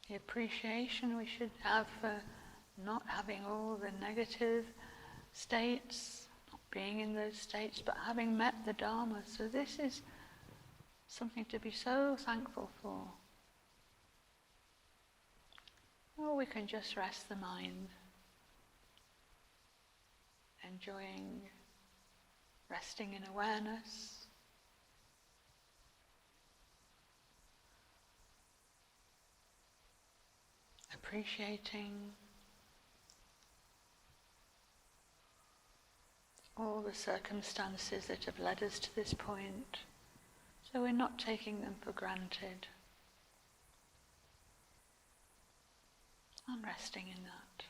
The appreciation we should have for not having all the negative states, not being in those states, but having met the Dharma. So this is something to be so thankful for. Or we can just rest the mind, enjoying resting in awareness, appreciating, all the circumstances that have led us to this point, so we're not taking them for granted. I'm resting in that.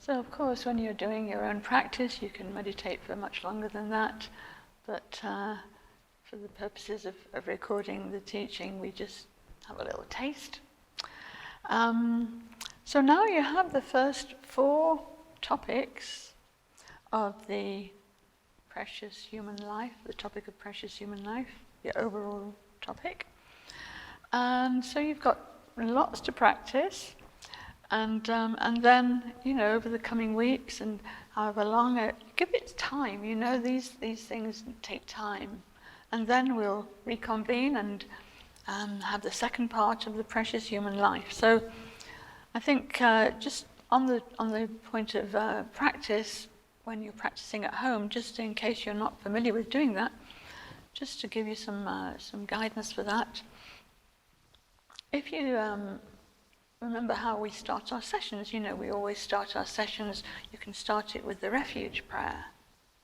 So of course when you're doing your own practice you can meditate for much longer than that, but for the purposes of recording the teaching we just have a little taste. So now you have the first 4 topics of the precious human life, the topic of precious human life, the overall topic. And so you've got lots to practice. And then, over the coming weeks and however long, give it time. These things take time. And then we'll reconvene and have the second part of the precious human life. So I think just on the point of practice, when you're practicing at home, just in case you're not familiar with doing that, just to give you some guidance for that. If you remember how we start our sessions, we always start our sessions, you can start it with the refuge prayer.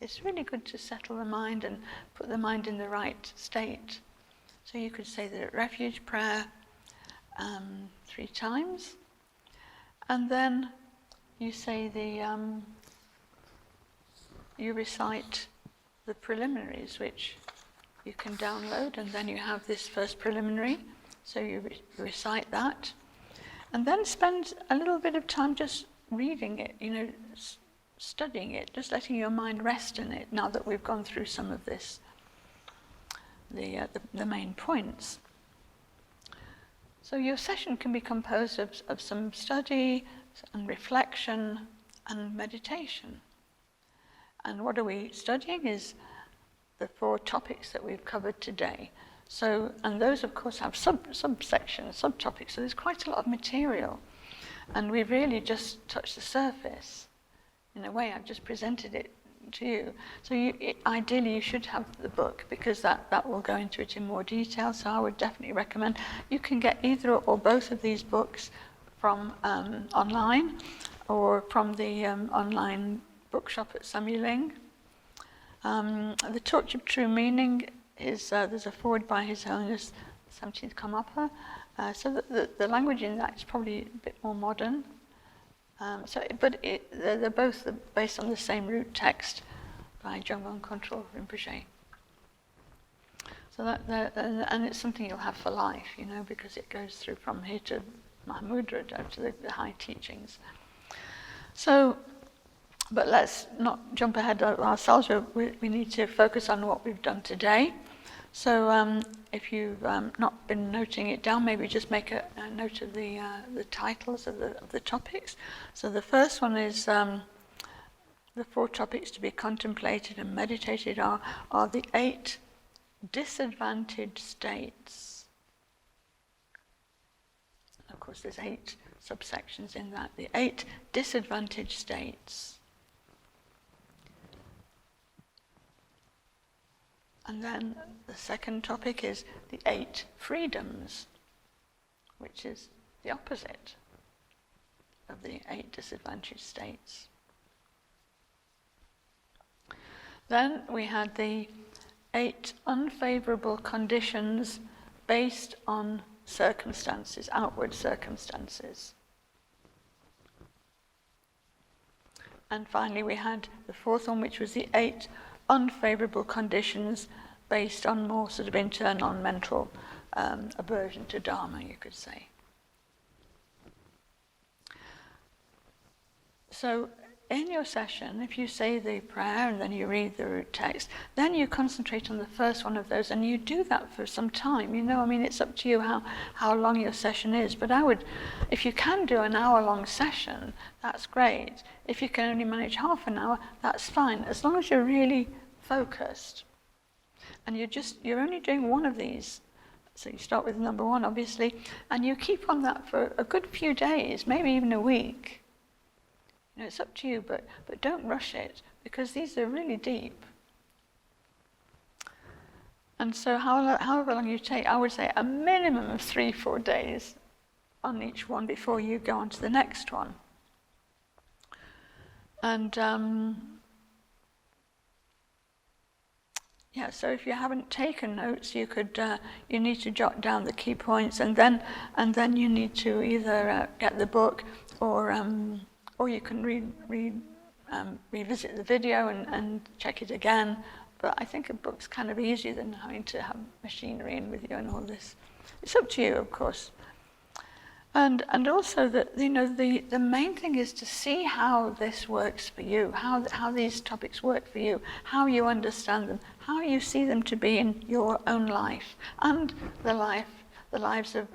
It's really good to settle the mind and put the mind in the right state. So you could say the refuge prayer 3 times, and then you say you recite the preliminaries, which you can download, and then you have this first preliminary, so you recite that. And then spend a little bit of time just reading it, studying it, just letting your mind rest in it now that we've gone through some of this, the main points. So your session can be composed of some study and reflection and meditation. And what are we studying is the 4 topics that we've covered today. So, and those of course have subsections, subtopics, so there's quite a lot of material. And we've really just touched the surface. in a way, I've just presented it to you. So ideally you should have the book, because that will go into it in more detail. So I would definitely recommend, you can get either or both of these books from online, or from the online bookshop at Samueling. The Torch of True Meaning is, there's a foreword by His Holiness 17th Karmapa, so the language in that is probably a bit more modern. They're both based on the same root text by Rinchen Khandro Rinpoche. So and it's something you'll have for life, because it goes through from here to Mahamudra, down to the high teachings. So, but let's not jump ahead ourselves. We need to focus on what we've done today. So if you've not been noting it down, maybe just make a note of the titles of the topics. So the first one is the 4 topics to be contemplated and meditated are the 8 disadvantaged states. Of course, there's 8 subsections in that. The 8 disadvantaged states. And then the second topic is the 8 freedoms, which is the opposite of the 8 disadvantaged states. Then we had the 8 unfavorable conditions based on circumstances, outward circumstances. And finally we had the 4th one, which was the 8 unfavorable conditions based on more sort of internal mental aversion to Dharma, you could say. So in your session, if you say the prayer and then you read the root text, then you concentrate on the first one of those, and you do that for some time. It's up to you how long your session is, but I would, if you can do an hour-long session, that's great. If you can only manage half an hour, that's fine, as long as you're really focused. And you're only doing one of these. So you start with number 1, obviously, and you keep on that for a good few days, maybe even a week. It's up to you, but don't rush it, because these are really deep. And so however long you take, I would say a minimum of 3-4 days on each one before you go on to the next one. And so if you haven't taken notes, you need to jot down the key points, and then you need to either get the book, or you can revisit the video and check it again. But I think a book's kind of easier than having to have machinery in with you and all this. It's up to you, of course. And also that the main thing is to see how this works for you, how these topics work for you, how you understand them, how you see them to be in your own life and the lives of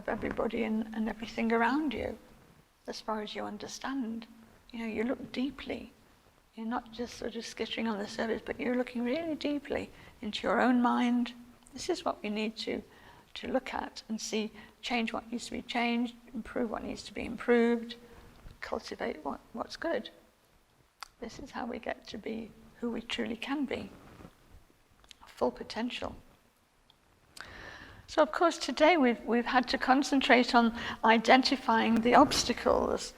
everybody and everything around you. As far as you understand, you look deeply. You're not just sort of skittering on the surface, but you're looking really deeply into your own mind. This is what we need to look at and see, change what needs to be changed, improve what needs to be improved, cultivate what's good. This is how we get to be who we truly can be, full potential. So of course today we've had to concentrate on identifying the obstacles,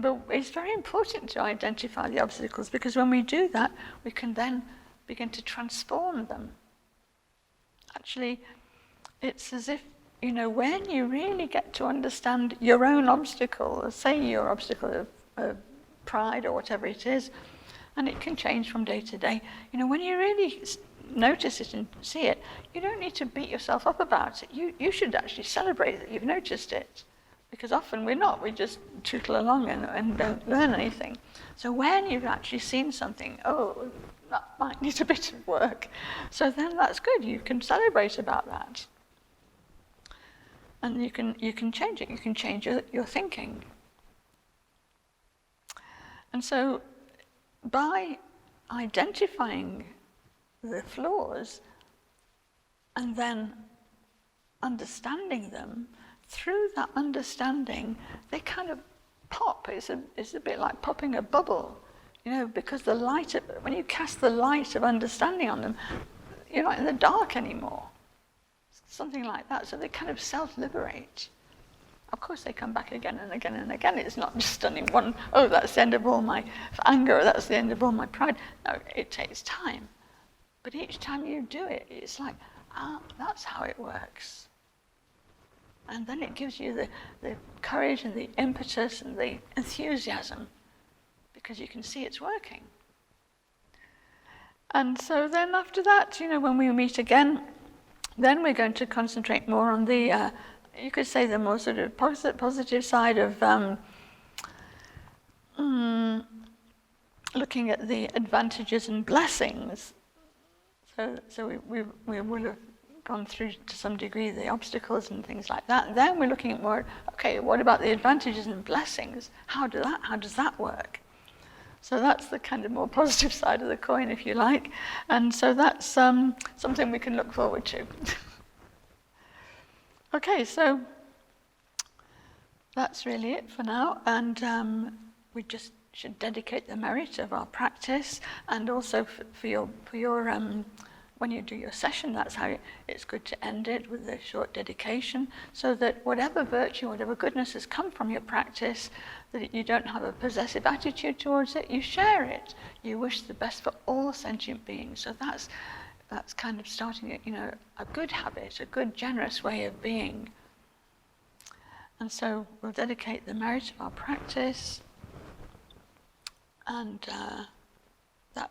but it's very important to identify the obstacles, because when we do that, we can then begin to transform them. Actually, it's as if, when you really get to understand your own obstacle, say your obstacle of pride or whatever it is, and it can change from day to day, when you really notice it and see it, you don't need to beat yourself up about it. You should actually celebrate that you've noticed it, because often we're not. We just tootle along and don't learn anything. So when you've actually seen something, that might need a bit of work, so then that's good. You can celebrate about that, and you can change it. You can change your thinking. And so by identifying the flaws and then understanding them, through that understanding they kind of pop. It's a bit like popping a bubble. because when you cast the light of understanding on them, you're not in the dark anymore. Something like that. So they kind of self-liberate. Of course, they come back again and again and again. It's not just done in one, that's the end of all my anger, or that's the end of all my pride. No, it takes time. But each time you do it, it's like, that's how it works. And then it gives you the courage and the impetus and the enthusiasm, because you can see it's working. And so then after that, when we meet again, then we're going to concentrate more on the, you could say the more sort of positive side of looking at the advantages and blessings. So we will have gone through to some degree the obstacles and things like that. And then we're looking at more, okay, what about the advantages and blessings? How does that work? So that's the kind of more positive side of the coin, if you like. And so that's something we can look forward to. Okay, so that's really it for now. And we just should dedicate the merit of our practice, and also for your when you do your session, that's how it's good to end it with a short dedication, so that whatever virtue, whatever goodness has come from your practice, that you don't have a possessive attitude towards it, you share it. You wish the best for all sentient beings. So that's kind of starting a good habit, a good generous way of being. And so we'll dedicate the merit of our practice, and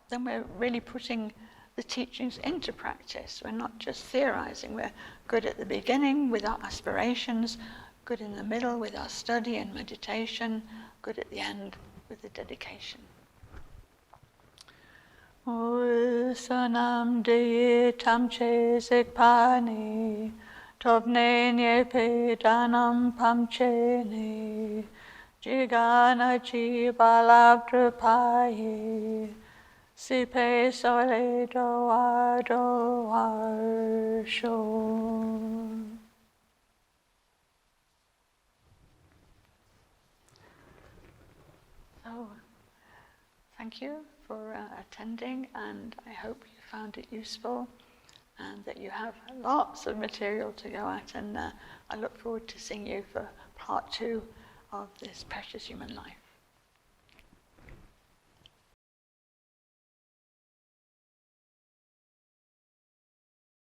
then we're really putting the teachings into practice. We're not just theorizing. We're good at the beginning with our aspirations, good in the middle with our study and meditation, good at the end with the dedication. Sanam de tamche sikpani, topne nyepe danam pamchene, jigana chi balabdrapaye, sipe sole doa shon. So, thank you for attending, and I hope you found it useful and that you have lots of material to go at, and I look forward to seeing you for part 2 of this precious human life.